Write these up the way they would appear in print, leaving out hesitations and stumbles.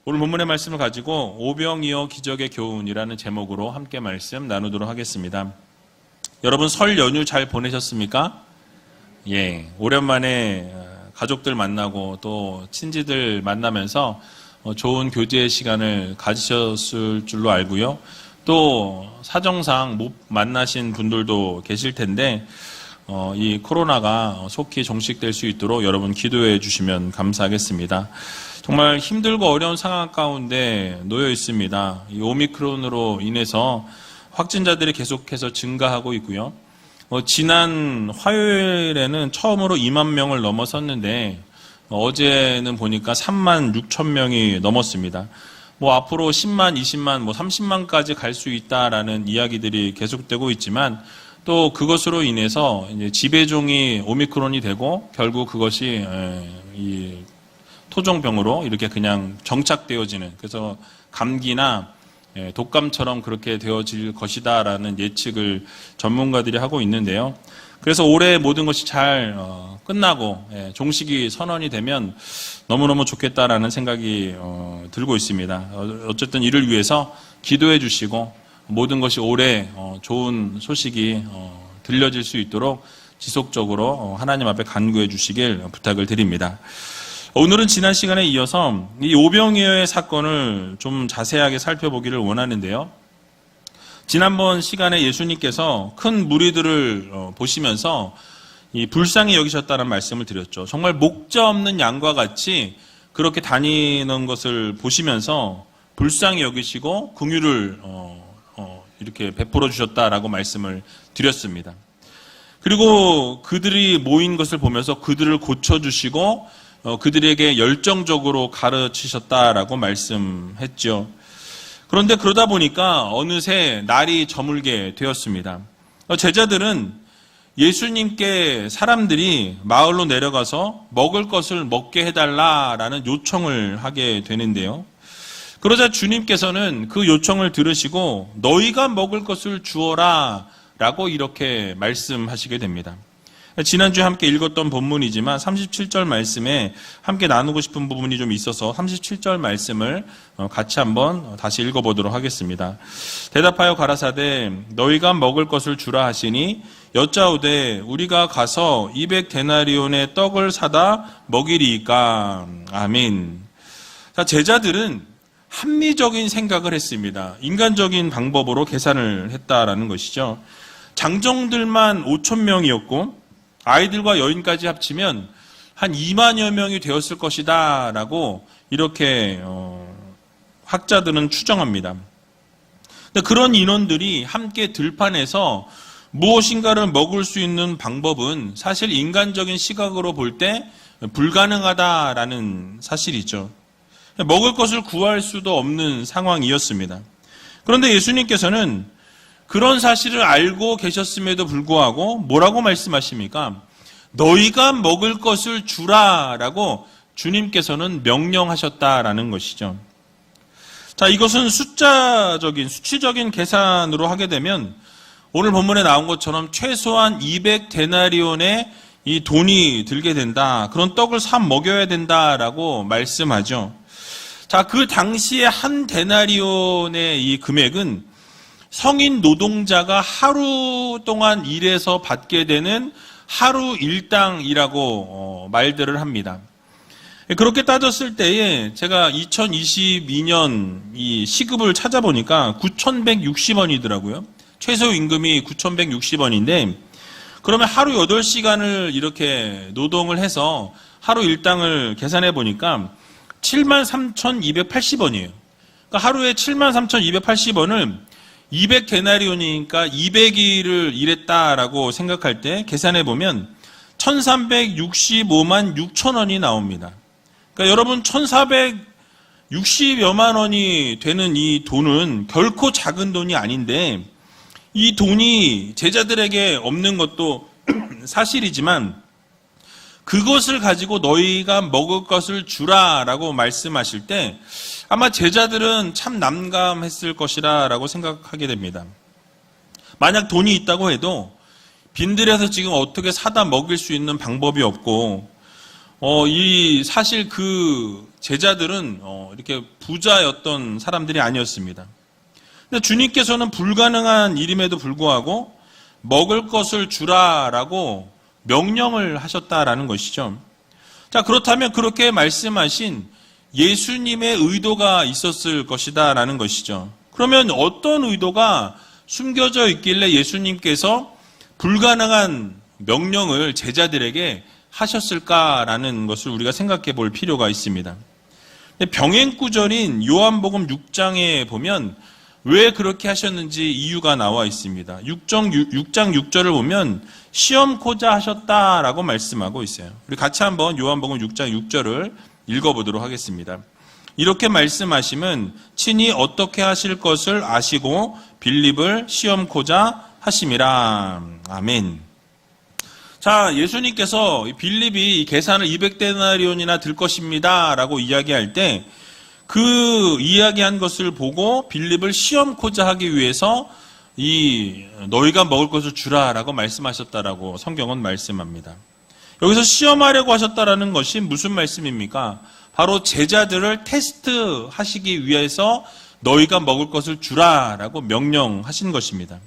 오늘 본문의 말씀을 가지고 오병이어 기적의 교훈이라는 제목으로 함께 말씀 나누도록 하겠습니다. 여러분 설 연휴 잘 보내셨습니까? 예, 오랜만에 가족들 만나고 또 친지들 만나면서 좋은 교제의 시간을 가지셨을 줄로 알고요. 또 사정상 못 만나신 분들도 계실 텐데 이 코로나가 속히 종식될 수 있도록 여러분 기도해 주시면 감사하겠습니다. 정말 힘들고 어려운 상황 가운데 놓여 있습니다. 이 오미크론으로 인해서 확진자들이 계속해서 증가하고 있고요. 지난 화요일에는 처음으로 2만 명을 넘어섰는데 어제는 보니까 3만 6천 명이 넘었습니다. 앞으로 10만, 20만, 30만까지 갈 수 있다라는 이야기들이 계속되고 있지만 또 그것으로 인해서 이제 지배종이 오미크론이 되고 결국 그것이 이 토종병으로 이렇게 그냥 정착되어지는, 그래서 감기나 독감처럼 그렇게 되어질 것이다라는 예측을 전문가들이 하고 있는데요. 그래서 올해 모든 것이 잘 끝나고 종식이 선언이 되면 너무너무 좋겠다라는 생각이 들고 있습니다. 어쨌든 이를 위해서 기도해 주시고 모든 것이 올해 좋은 소식이 들려질 수 있도록 지속적으로 하나님 앞에 간구해 주시길 부탁을 드립니다. 오늘은 지난 시간에 이어서 이 오병이어의 사건을 좀 자세하게 살펴보기를 원하는데요. 지난번 시간에 예수님께서 큰 무리들을 보시면서 이 불쌍히 여기셨다는 말씀을 드렸죠. 정말 목자 없는 양과 같이 그렇게 다니는 것을 보시면서 불쌍히 여기시고 긍휼을 이렇게 베풀어 주셨다라고 말씀을 드렸습니다. 그리고 그들이 모인 것을 보면서 그들을 고쳐주시고 그들에게 열정적으로 가르치셨다라고 말씀했죠. 그런데 그러다 보니까 어느새 날이 저물게 되었습니다. 제자들은 예수님께 사람들이 마을로 내려가서 먹을 것을 먹게 해달라라는 요청을 하게 되는데요. 그러자 주님께서는 그 요청을 들으시고 너희가 먹을 것을 주어라 라고 이렇게 말씀하시게 됩니다. 지난주에 함께 읽었던 본문이지만 37절 말씀에 함께 나누고 싶은 부분이 좀 있어서 37절 말씀을 같이 한번 다시 읽어보도록 하겠습니다. 대답하여 가라사대 너희가 먹을 것을 주라 하시니 여짜오되 우리가 가서 200데나리온의 떡을 사다 먹이리이까. 아멘. 자, 제자들은 합리적인 생각을 했습니다. 인간적인 방법으로 계산을 했다라는 것이죠. 장정들만 5천 명이었고 아이들과 여인까지 합치면 한 2만여 명이 되었을 것이다 라고 이렇게 학자들은 추정합니다. 근데 그런 인원들이 함께 들판에서 무엇인가를 먹을 수 있는 방법은 사실 인간적인 시각으로 볼 때 불가능하다라는 사실이죠. 먹을 것을 구할 수도 없는 상황이었습니다. 그런데 예수님께서는 그런 사실을 알고 계셨음에도 불구하고 뭐라고 말씀하십니까? 너희가 먹을 것을 주라라고 주님께서는 명령하셨다라는 것이죠. 자, 이것은 수치적인 계산으로 하게 되면 오늘 본문에 나온 것처럼 최소한 200데나리온의 이 돈이 들게 된다. 그런 떡을 사 먹여야 된다라고 말씀하죠. 자, 그 당시에 한 데나리온의 이 금액은 성인 노동자가 하루 동안 일해서 받게 되는 하루 일당이라고 말들을 합니다. 그렇게 따졌을 때에 제가 2022년 이 시급을 찾아보니까 9,160원이더라고요. 최소 임금이 9,160원인데 그러면 하루 8시간을 이렇게 노동을 해서 하루 일당을 계산해 보니까 73,280원이에요. 그러니까 하루에 73,280원을 200데나리온이니까 200일을 일했다라고 생각할 때 계산해 보면 1,365만 6천 원이 나옵니다. 그러니까 여러분 1,460여만 원이 되는 이 돈은 결코 작은 돈이 아닌데 이 돈이 제자들에게 없는 것도 사실이지만 그것을 가지고 너희가 먹을 것을 주라라고 말씀하실 때 아마 제자들은 참 난감했을 것이라고 생각하게 됩니다. 만약 돈이 있다고 해도 빈들에서 지금 어떻게 사다 먹일 수 있는 방법이 없고 사실 그 제자들은 이렇게 부자였던 사람들이 아니었습니다. 근데 주님께서는 불가능한 일임에도 불구하고 먹을 것을 주라라고 명령을 하셨다라는 것이죠. 자, 그렇다면 그렇게 말씀하신 예수님의 의도가 있었을 것이다라는 것이죠. 그러면 어떤 의도가 숨겨져 있길래 예수님께서 불가능한 명령을 제자들에게 하셨을까라는 것을 우리가 생각해 볼 필요가 있습니다. 병행구절인 요한복음 6장에 보면 왜 그렇게 하셨는지 이유가 나와 있습니다. 6장 6절을 보면 시험코자 하셨다라고 말씀하고 있어요. 우리 같이 한번 요한복음 6장 6절을 읽어보도록 하겠습니다. 이렇게 말씀하시면 친히 어떻게 하실 것을 아시고 빌립을 시험코자 하심이라. 아멘. 자, 예수님께서 빌립이 계산을 200데나리온이나 들 것입니다 라고 이야기할 때 그 이야기한 것을 보고 빌립을 시험코자 하기 위해서 너희가 먹을 것을 주라라고 말씀하셨다라고 성경은 말씀합니다. 여기서 시험하려고 하셨다라는 것이 무슨 말씀입니까? 바로 제자들을 테스트하시기 위해서 너희가 먹을 것을 주라라고 명령하신 것입니다.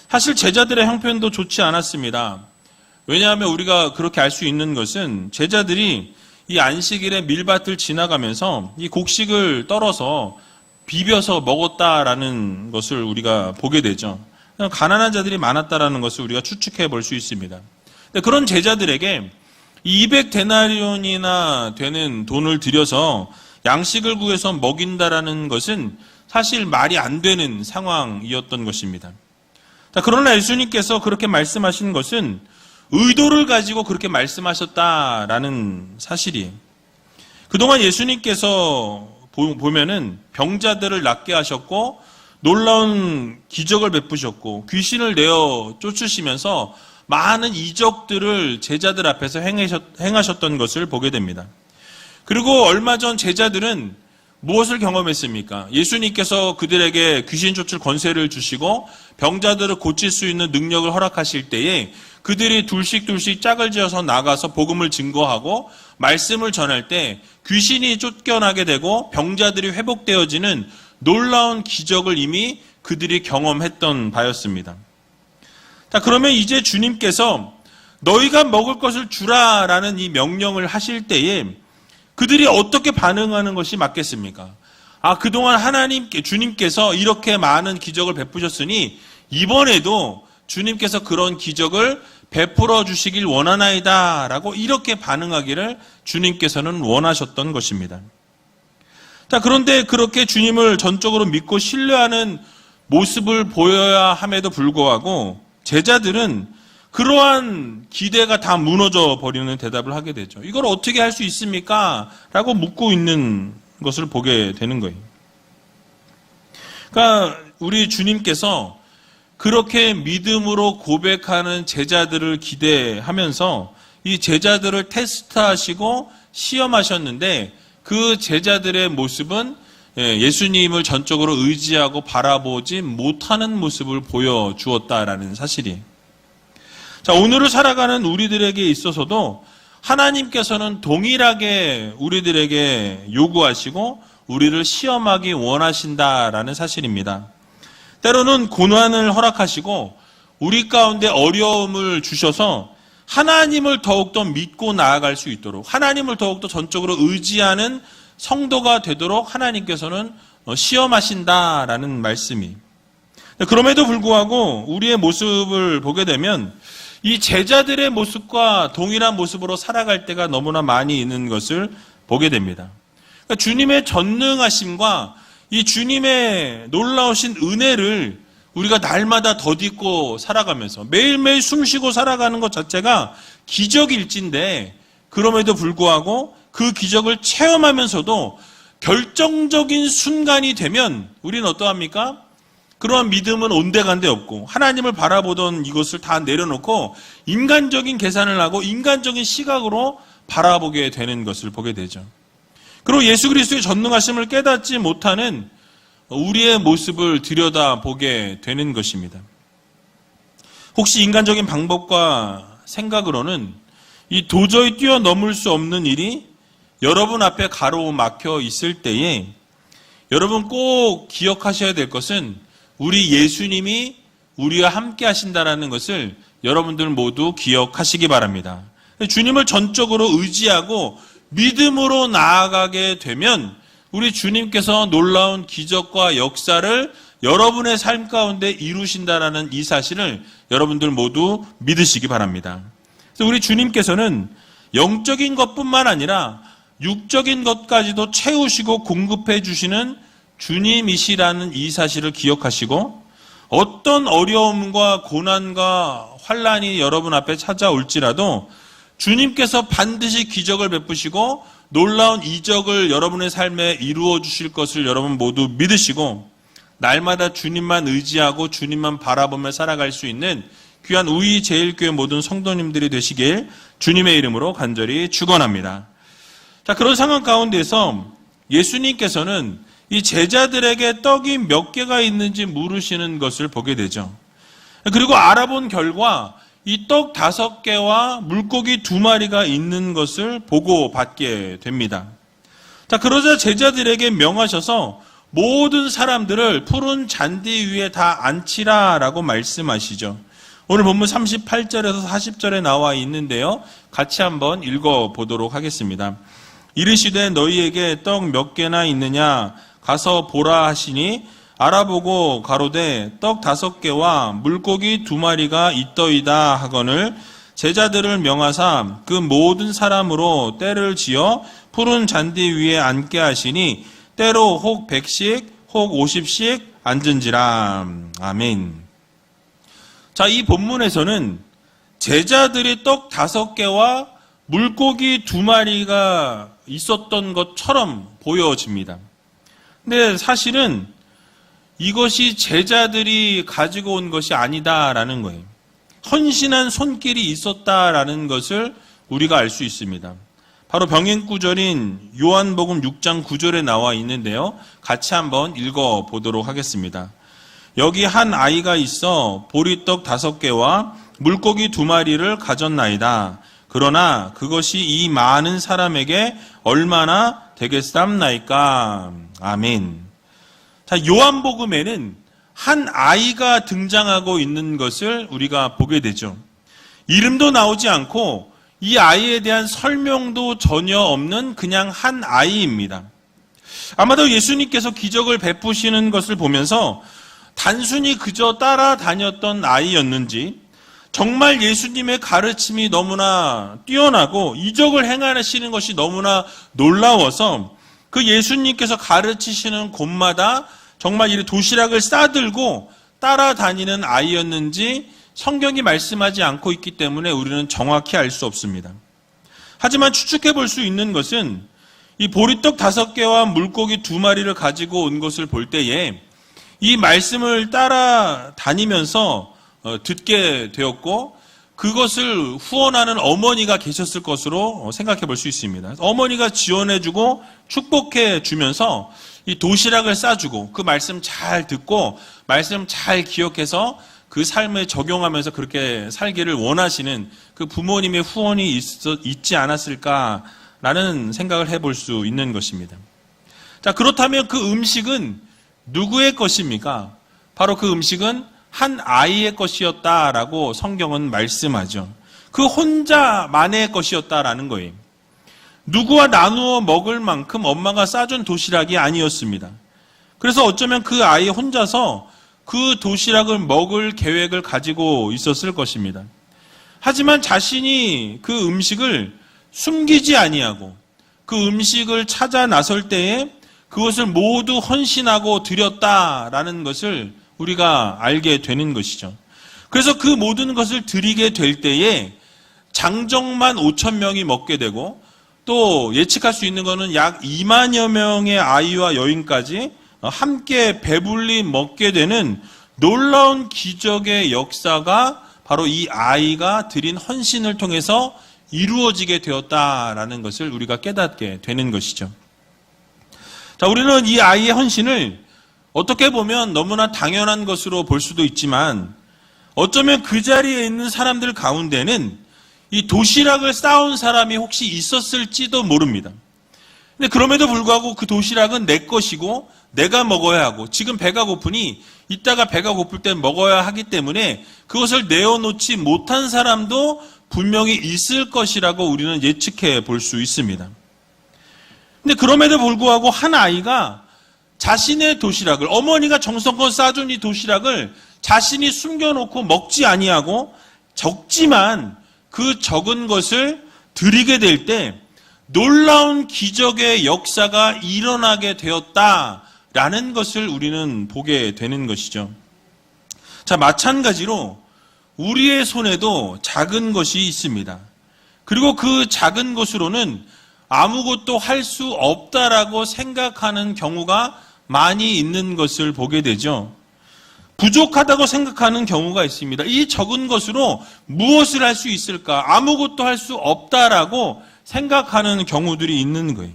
사실 제자들의 형편도 좋지 않았습니다. 왜냐하면 우리가 그렇게 알 수 있는 것은 제자들이 이 안식일에 밀밭을 지나가면서 이 곡식을 떨어서 비벼서 먹었다라는 것을 우리가 보게 되죠. 가난한 자들이 많았다라는 것을 우리가 추측해 볼 수 있습니다. 그런 제자들에게 200데나리온이나 되는 돈을 들여서 양식을 구해서 먹인다라는 것은 사실 말이 안 되는 상황이었던 것입니다. 그러나 예수님께서 그렇게 말씀하신 것은 의도를 가지고 그렇게 말씀하셨다라는 사실이에요. 그동안 예수님께서 보면은 병자들을 낫게 하셨고 놀라운 기적을 베푸셨고 귀신을 내어 쫓으시면서 많은 이적들을 제자들 앞에서 행하셨던 것을 보게 됩니다. 그리고 얼마 전 제자들은 무엇을 경험했습니까? 예수님께서 그들에게 귀신 쫓을 권세를 주시고 병자들을 고칠 수 있는 능력을 허락하실 때에 그들이 둘씩 짝을 지어서 나가서 복음을 증거하고 말씀을 전할 때 귀신이 쫓겨나게 되고 병자들이 회복되어지는 놀라운 기적을 이미 그들이 경험했던 바였습니다. 자, 그러면 이제 주님께서 너희가 먹을 것을 주라라는 이 명령을 하실 때에 그들이 어떻게 반응하는 것이 맞겠습니까? 그동안 주님께서 이렇게 많은 기적을 베푸셨으니 이번에도 주님께서 그런 기적을 베풀어 주시길 원하나이다 라고 이렇게 반응하기를 주님께서는 원하셨던 것입니다. 자, 그런데 그렇게 주님을 전적으로 믿고 신뢰하는 모습을 보여야 함에도 불구하고 제자들은 그러한 기대가 다 무너져 버리는 대답을 하게 되죠. 이걸 어떻게 할 수 있습니까? 라고 묻고 있는 것을 보게 되는 거예요. 그러니까 우리 주님께서 그렇게 믿음으로 고백하는 제자들을 기대하면서 이 제자들을 테스트하시고 시험하셨는데 그 제자들의 모습은 예수님을 전적으로 의지하고 바라보지 못하는 모습을 보여주었다라는 사실이에요. 자, 오늘을 살아가는 우리들에게 있어서도 하나님께서는 동일하게 우리들에게 요구하시고 우리를 시험하기 원하신다라는 사실입니다. 때로는 고난을 허락하시고 우리 가운데 어려움을 주셔서 하나님을 더욱더 믿고 나아갈 수 있도록 하나님을 더욱더 전적으로 의지하는 성도가 되도록 하나님께서는 시험하신다라는 말씀이. 그럼에도 불구하고 우리의 모습을 보게 되면 이 제자들의 모습과 동일한 모습으로 살아갈 때가 너무나 많이 있는 것을 보게 됩니다. 그러니까 주님의 전능하심과 이 주님의 놀라우신 은혜를 우리가 날마다 덧입고 살아가면서 매일매일 숨쉬고 살아가는 것 자체가 기적일진데 그럼에도 불구하고 그 기적을 체험하면서도 결정적인 순간이 되면 우리는 어떠합니까? 그러한 믿음은 온데간데 없고 하나님을 바라보던 이것을 다 내려놓고 인간적인 계산을 하고 인간적인 시각으로 바라보게 되는 것을 보게 되죠. 그리고 예수 그리스도의 전능하심을 깨닫지 못하는 우리의 모습을 들여다보게 되는 것입니다. 혹시 인간적인 방법과 생각으로는 이 도저히 뛰어넘을 수 없는 일이 여러분 앞에 가로막혀 있을 때에 여러분 꼭 기억하셔야 될 것은 우리 예수님이 우리와 함께 하신다라는 것을 여러분들 모두 기억하시기 바랍니다. 주님을 전적으로 의지하고 믿음으로 나아가게 되면 우리 주님께서 놀라운 기적과 역사를 여러분의 삶 가운데 이루신다라는 이 사실을 여러분들 모두 믿으시기 바랍니다. 그래서 우리 주님께서는 영적인 것뿐만 아니라 육적인 것까지도 채우시고 공급해 주시는 주님이시라는 이 사실을 기억하시고 어떤 어려움과 고난과 환난이 여러분 앞에 찾아올지라도 주님께서 반드시 기적을 베푸시고 놀라운 이적을 여러분의 삶에 이루어 주실 것을 여러분 모두 믿으시고 날마다 주님만 의지하고 주님만 바라보며 살아갈 수 있는 귀한 우리 제일교회 모든 성도님들이 되시길 주님의 이름으로 간절히 축원합니다. 자, 그런 상황 가운데서 예수님께서는 이 제자들에게 떡이 몇 개가 있는지 물으시는 것을 보게 되죠. 그리고 알아본 결과 이 떡 5개와 물고기 2마리가 있는 것을 보고받게 됩니다. 자, 그러자 제자들에게 명하셔서 모든 사람들을 푸른 잔디 위에 다 앉히라라고 말씀하시죠. 오늘 본문 38절에서 40절에 나와 있는데요. 같이 한번 읽어보도록 하겠습니다. 이르시되 너희에게 떡 몇 개나 있느냐 가서 보라 하시니 알아보고 가로되 떡 5개와 물고기 2마리가 있더이다 하거늘 제자들을 명하사 그 모든 사람으로 때를 지어 푸른 잔디 위에 앉게 하시니 때로 혹 100씩 혹 50씩 앉은지라. 아멘. 자, 이 본문에서는 제자들이 떡 5개와 물고기 2마리가 있었던 것처럼 보여집니다. 근데 사실은 이것이 제자들이 가지고 온 것이 아니다라는 거예요. 헌신한 손길이 있었다라는 것을 우리가 알 수 있습니다. 바로 병행 구절인 요한복음 6장 9절에 나와 있는데요. 같이 한번 읽어보도록 하겠습니다. 여기 한 아이가 있어 보리떡 5개와 물고기 2마리를 가졌나이다. 그러나 그것이 이 많은 사람에게 얼마나 되겠삼나이까. 아멘. 자, 요한복음에는 한 아이가 등장하고 있는 것을 우리가 보게 되죠. 이름도 나오지 않고 이 아이에 대한 설명도 전혀 없는 그냥 한 아이입니다. 아마도 예수님께서 기적을 베푸시는 것을 보면서 단순히 그저 따라다녔던 아이였는지 정말 예수님의 가르침이 너무나 뛰어나고 이적을 행하시는 것이 너무나 놀라워서 그 예수님께서 가르치시는 곳마다 정말 이 도시락을 싸들고 따라다니는 아이였는지 성경이 말씀하지 않고 있기 때문에 우리는 정확히 알 수 없습니다. 하지만 추측해 볼 수 있는 것은 이 보리떡 5개와 물고기 2마리를 가지고 온 것을 볼 때에 이 말씀을 따라다니면서 듣게 되었고 그것을 후원하는 어머니가 계셨을 것으로 생각해 볼 수 있습니다. 어머니가 지원해주고 축복해 주면서 이 도시락을 싸주고 그 말씀 잘 듣고 말씀 잘 기억해서 그 삶에 적용하면서 그렇게 살기를 원하시는 그 부모님의 후원이 있지 않았을까라는 생각을 해볼 수 있는 것입니다. 자, 그렇다면 그 음식은 누구의 것입니까? 바로 그 음식은 한 아이의 것이었다라고 성경은 말씀하죠. 그 혼자만의 것이었다라는 거예요. 누구와 나누어 먹을 만큼 엄마가 싸준 도시락이 아니었습니다. 그래서 어쩌면 그 아이 혼자서 그 도시락을 먹을 계획을 가지고 있었을 것입니다. 하지만 자신이 그 음식을 숨기지 아니하고 그 음식을 찾아 나설 때에 그것을 모두 헌신하고 드렸다라는 것을 우리가 알게 되는 것이죠. 그래서 그 모든 것을 드리게 될 때에 장정만 5천 명이 먹게 되고 또 예측할 수 있는 것은 약 2만여 명의 아이와 여인까지 함께 배불리 먹게 되는 놀라운 기적의 역사가 바로 이 아이가 드린 헌신을 통해서 이루어지게 되었다라는 것을 우리가 깨닫게 되는 것이죠. 자, 우리는 이 아이의 헌신을 어떻게 보면 너무나 당연한 것으로 볼 수도 있지만 어쩌면 그 자리에 있는 사람들 가운데는 이 도시락을 싸온 사람이 혹시 있었을지도 모릅니다. 근데 그럼에도 불구하고 그 도시락은 내 것이고 내가 먹어야 하고 지금 배가 고프니 이따가 배가 고플 때 먹어야 하기 때문에 그것을 내어놓지 못한 사람도 분명히 있을 것이라고 우리는 예측해 볼 수 있습니다. 근데 그럼에도 불구하고 한 아이가 자신의 도시락을, 어머니가 정성껏 싸준 이 도시락을 자신이 숨겨놓고 먹지 아니하고 적지만 그 적은 것을 드리게 될 때 놀라운 기적의 역사가 일어나게 되었다라는 것을 우리는 보게 되는 것이죠. 자, 마찬가지로 우리의 손에도 작은 것이 있습니다. 그리고 그 작은 것으로는 아무것도 할 수 없다라고 생각하는 경우가 많이 있는 것을 보게 되죠. 부족하다고 생각하는 경우가 있습니다. 이 적은 것으로 무엇을 할 수 있을까? 아무것도 할 수 없다라고 생각하는 경우들이 있는 거예요.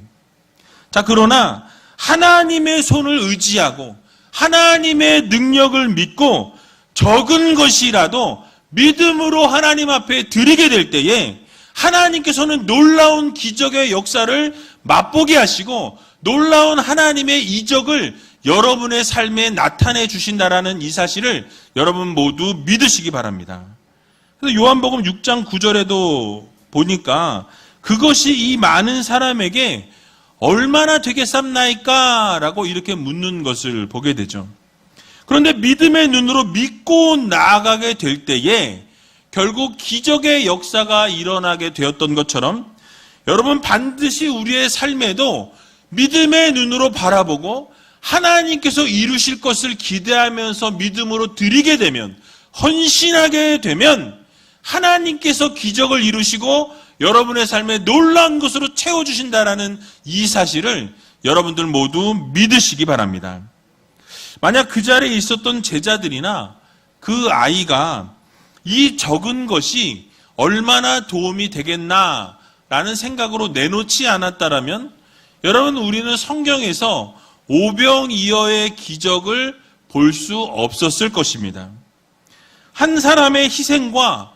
자, 그러나 하나님의 손을 의지하고 하나님의 능력을 믿고 적은 것이라도 믿음으로 하나님 앞에 드리게 될 때에 하나님께서는 놀라운 기적의 역사를 맛보게 하시고 놀라운 하나님의 이적을 여러분의 삶에 나타내 주신다라는 이 사실을 여러분 모두 믿으시기 바랍니다. 그래서 요한복음 6장 9절에도 보니까 그것이 이 많은 사람에게 얼마나 되겠삼나이까? 라고 이렇게 묻는 것을 보게 되죠. 그런데 믿음의 눈으로 믿고 나아가게 될 때에 결국 기적의 역사가 일어나게 되었던 것처럼 여러분 반드시 우리의 삶에도 믿음의 눈으로 바라보고 하나님께서 이루실 것을 기대하면서 믿음으로 드리게 되면, 헌신하게 되면 하나님께서 기적을 이루시고 여러분의 삶에 놀라운 것으로 채워주신다라는 이 사실을 여러분들 모두 믿으시기 바랍니다. 만약 그 자리에 있었던 제자들이나 그 아이가 이 적은 것이 얼마나 도움이 되겠나라는 생각으로 내놓지 않았다라면 여러분, 우리는 성경에서 오병이어의 기적을 볼 수 없었을 것입니다. 한 사람의 희생과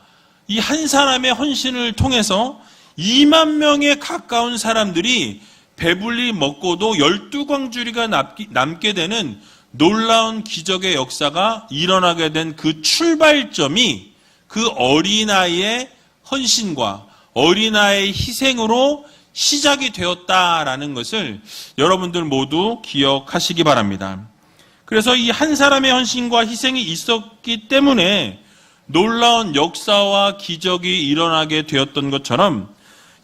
이 한 사람의 헌신을 통해서 2만 명에 가까운 사람들이 배불리 먹고도 12광주리가 남게 되는 놀라운 기적의 역사가 일어나게 된 그 출발점이 그 어린아이의 헌신과 어린아이의 희생으로 시작이 되었다라는 것을 여러분들 모두 기억하시기 바랍니다. 그래서 이 한 사람의 헌신과 희생이 있었기 때문에 놀라운 역사와 기적이 일어나게 되었던 것처럼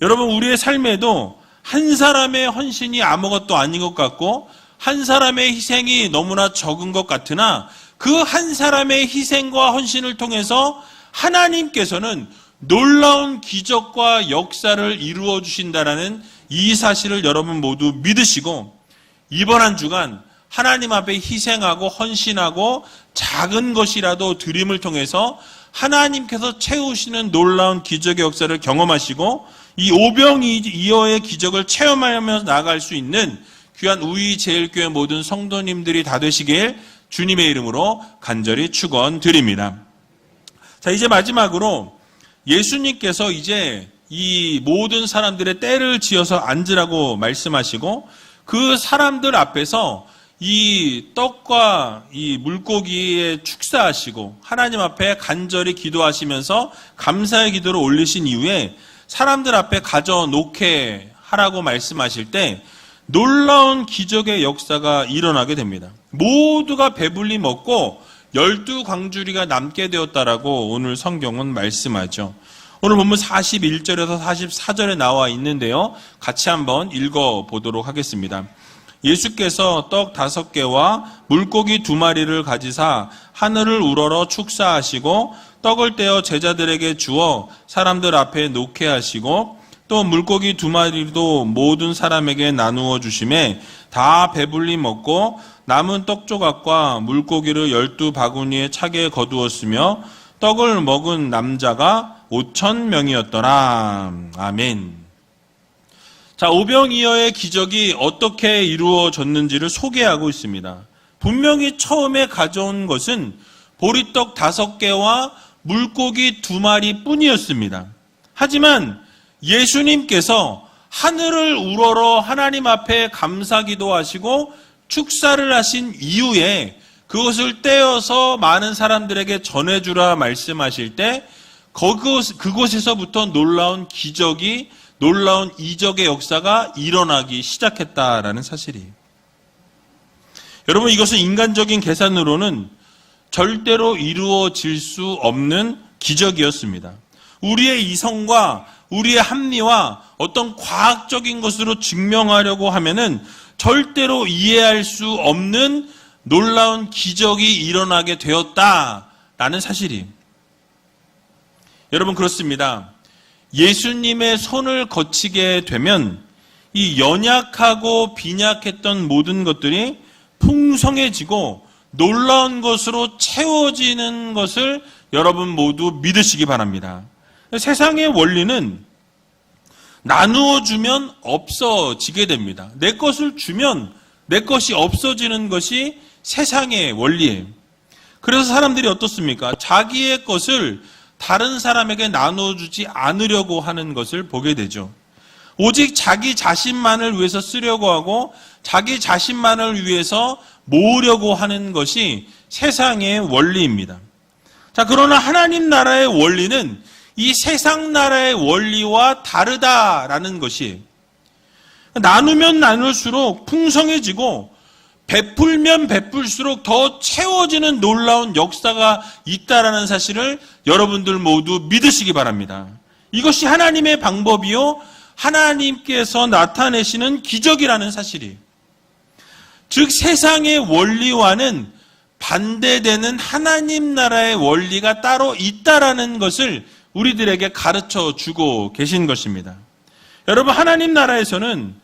여러분, 우리의 삶에도 한 사람의 헌신이 아무것도 아닌 것 같고 한 사람의 희생이 너무나 적은 것 같으나 그 한 사람의 희생과 헌신을 통해서 하나님께서는 놀라운 기적과 역사를 이루어 주신다라는 이 사실을 여러분 모두 믿으시고 이번 한 주간 하나님 앞에 희생하고 헌신하고 작은 것이라도 드림을 통해서 하나님께서 채우시는 놀라운 기적의 역사를 경험하시고 이 오병이어의 기적을 체험하면서 나아갈 수 있는 귀한 우이제일교회 모든 성도님들이 다 되시길 주님의 이름으로 간절히 축원드립니다. 자, 이제 마지막으로 예수님께서 이제 이 모든 사람들의 때를 지어서 앉으라고 말씀하시고 그 사람들 앞에서 이 떡과 이 물고기에 축사하시고 하나님 앞에 간절히 기도하시면서 감사의 기도를 올리신 이후에 사람들 앞에 가져놓게 하라고 말씀하실 때 놀라운 기적의 역사가 일어나게 됩니다. 모두가 배불리 먹고 12광주리가 남게 되었다라고 오늘 성경은 말씀하죠. 오늘 본문 41절에서 44절에 나와 있는데요. 같이 한번 읽어보도록 하겠습니다. 예수께서 떡 5개와 물고기 2마리를 가지사 하늘을 우러러 축사하시고 떡을 떼어 제자들에게 주어 사람들 앞에 놓게 하시고 또 물고기 2마리도 모든 사람에게 나누어 주심에 다 배불리 먹고 남은 떡 조각과 물고기를 12바구니에 차게 거두었으며 떡을 먹은 남자가 5,000명이었더라. 아멘. 자, 오병이어의 기적이 어떻게 이루어졌는지를 소개하고 있습니다. 분명히 처음에 가져온 것은 보리떡 5개와 물고기 2마리 뿐이었습니다. 하지만 예수님께서 하늘을 우러러 하나님 앞에 감사기도 하시고 축사를 하신 이후에 그것을 떼어서 많은 사람들에게 전해주라 말씀하실 때 그곳에서부터 놀라운 기적이, 놀라운 이적의 역사가 일어나기 시작했다라는 사실이에요. 여러분, 이것은 인간적인 계산으로는 절대로 이루어질 수 없는 기적이었습니다. 우리의 이성과 우리의 합리와 어떤 과학적인 것으로 증명하려고 하면은 절대로 이해할 수 없는 놀라운 기적이 일어나게 되었다라는 사실이. 여러분, 그렇습니다. 예수님의 손을 거치게 되면 이 연약하고 빈약했던 모든 것들이 풍성해지고 놀라운 것으로 채워지는 것을 여러분 모두 믿으시기 바랍니다. 세상의 원리는 나누어 주면 없어지게 됩니다. 내 것을 주면 내 것이 없어지는 것이 세상의 원리예요. 그래서 사람들이 어떻습니까? 자기의 것을 다른 사람에게 나눠주지 않으려고 하는 것을 보게 되죠. 오직 자기 자신만을 위해서 쓰려고 하고 자기 자신만을 위해서 모으려고 하는 것이 세상의 원리입니다. 자, 그러나 하나님 나라의 원리는 이 세상 나라의 원리와 다르다라는 것이, 나누면 나눌수록 풍성해지고 베풀면 베풀수록 더 채워지는 놀라운 역사가 있다라는 사실을 여러분들 모두 믿으시기 바랍니다. 이것이 하나님의 방법이요, 하나님께서 나타내시는 기적이라는 사실이에요. 즉 세상의 원리와는 반대되는 하나님 나라의 원리가 따로 있다라는 것을 우리들에게 가르쳐 주고 계신 것입니다. 여러분, 하나님 나라에서는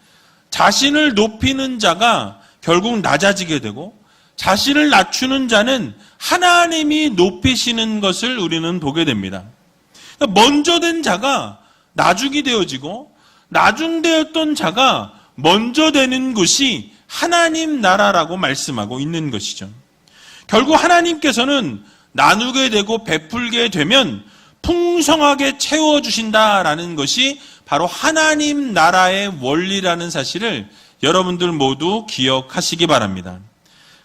자신을 높이는 자가 결국 낮아지게 되고 자신을 낮추는 자는 하나님이 높이시는 것을 우리는 보게 됩니다. 먼저 된 자가 나중이 되어지고 나중되었던 자가 먼저 되는 것이 하나님 나라라고 말씀하고 있는 것이죠. 결국 하나님께서는 나누게 되고 베풀게 되면 풍성하게 채워주신다라는 것이 바로 하나님 나라의 원리라는 사실을 여러분들 모두 기억하시기 바랍니다.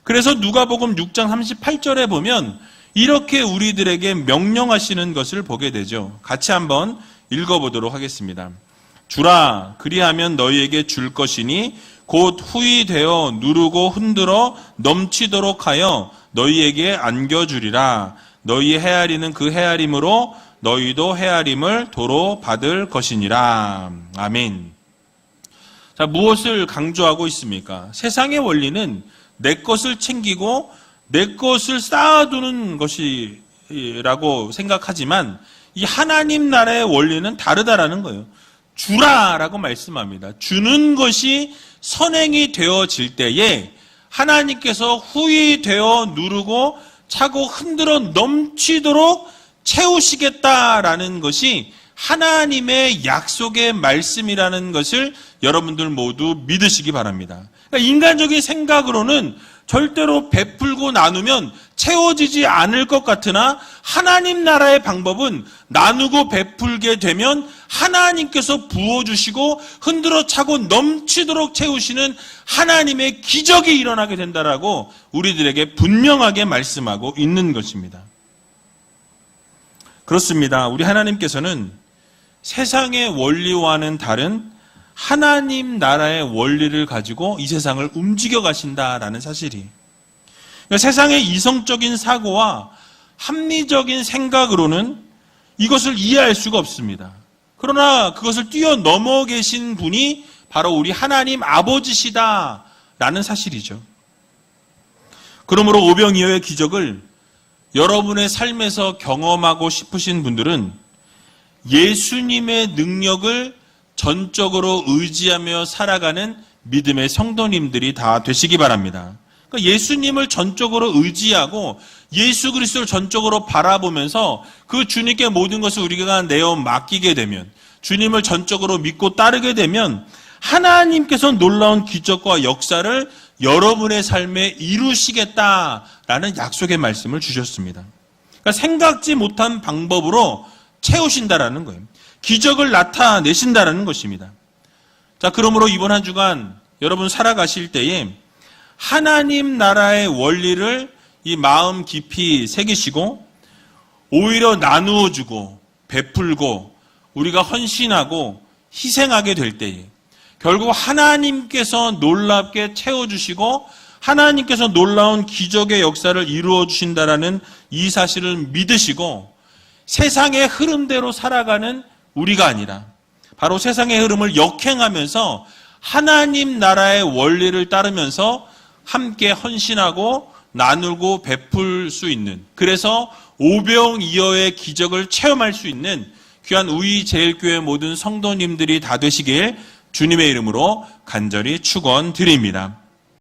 그래서 누가복음 6장 38절에 보면 이렇게 우리들에게 명령하시는 것을 보게 되죠. 같이 한번 읽어보도록 하겠습니다. 주라, 그리하면 너희에게 줄 것이니 곧 후히 되어 누르고 흔들어 넘치도록 하여 너희에게 안겨주리라. 너희 헤아리는 그 헤아림으로 너희도 헤아림을 도로 받을 것이니라. 아멘. 자, 무엇을 강조하고 있습니까? 세상의 원리는 내 것을 챙기고 내 것을 쌓아두는 것이라고 생각하지만 이 하나님 나라의 원리는 다르다라는 거예요. 주라라고 말씀합니다. 주는 것이 선행이 되어질 때에 하나님께서 후히 되어 누르고 차고 흔들어 넘치도록 채우시겠다라는 것이 하나님의 약속의 말씀이라는 것을 여러분들 모두 믿으시기 바랍니다. 그러니까 인간적인 생각으로는 절대로 베풀고 나누면 채워지지 않을 것 같으나 하나님 나라의 방법은 나누고 베풀게 되면 하나님께서 부어주시고 흔들어 차고 넘치도록 채우시는 하나님의 기적이 일어나게 된다라고 우리들에게 분명하게 말씀하고 있는 것입니다. 그렇습니다. 우리 하나님께서는 세상의 원리와는 다른 하나님 나라의 원리를 가지고 이 세상을 움직여 가신다라는 사실이, 그러니까 세상의 이성적인 사고와 합리적인 생각으로는 이것을 이해할 수가 없습니다. 그러나 그것을 뛰어넘어 계신 분이 바로 우리 하나님 아버지시다라는 사실이죠. 그러므로 오병이어의 기적을 여러분의 삶에서 경험하고 싶으신 분들은 예수님의 능력을 전적으로 의지하며 살아가는 믿음의 성도님들이 다 되시기 바랍니다. 그러니까 예수님을 전적으로 의지하고 예수 그리스도를 전적으로 바라보면서 그 주님께 모든 것을 우리가 내어 맡기게 되면, 주님을 전적으로 믿고 따르게 되면 하나님께서 놀라운 기적과 역사를 여러분의 삶에 이루시겠다라는 약속의 말씀을 주셨습니다. 그러니까 생각지 못한 방법으로 채우신다라는 거예요. 기적을 나타내신다라는 것입니다. 자, 그러므로 이번 한 주간 여러분 살아가실 때에 하나님 나라의 원리를 이 마음 깊이 새기시고 오히려 나누어주고 베풀고 우리가 헌신하고 희생하게 될 때에 결국 하나님께서 놀랍게 채워주시고 하나님께서 놀라운 기적의 역사를 이루어 주신다라는 이 사실을 믿으시고 세상의 흐름대로 살아가는 우리가 아니라 바로 세상의 흐름을 역행하면서 하나님 나라의 원리를 따르면서 함께 헌신하고 나누고 베풀 수 있는, 그래서 오병이어의 기적을 체험할 수 있는 귀한 우이제일교회 모든 성도님들이 다 되시길 주님의 이름으로 간절히 축원드립니다.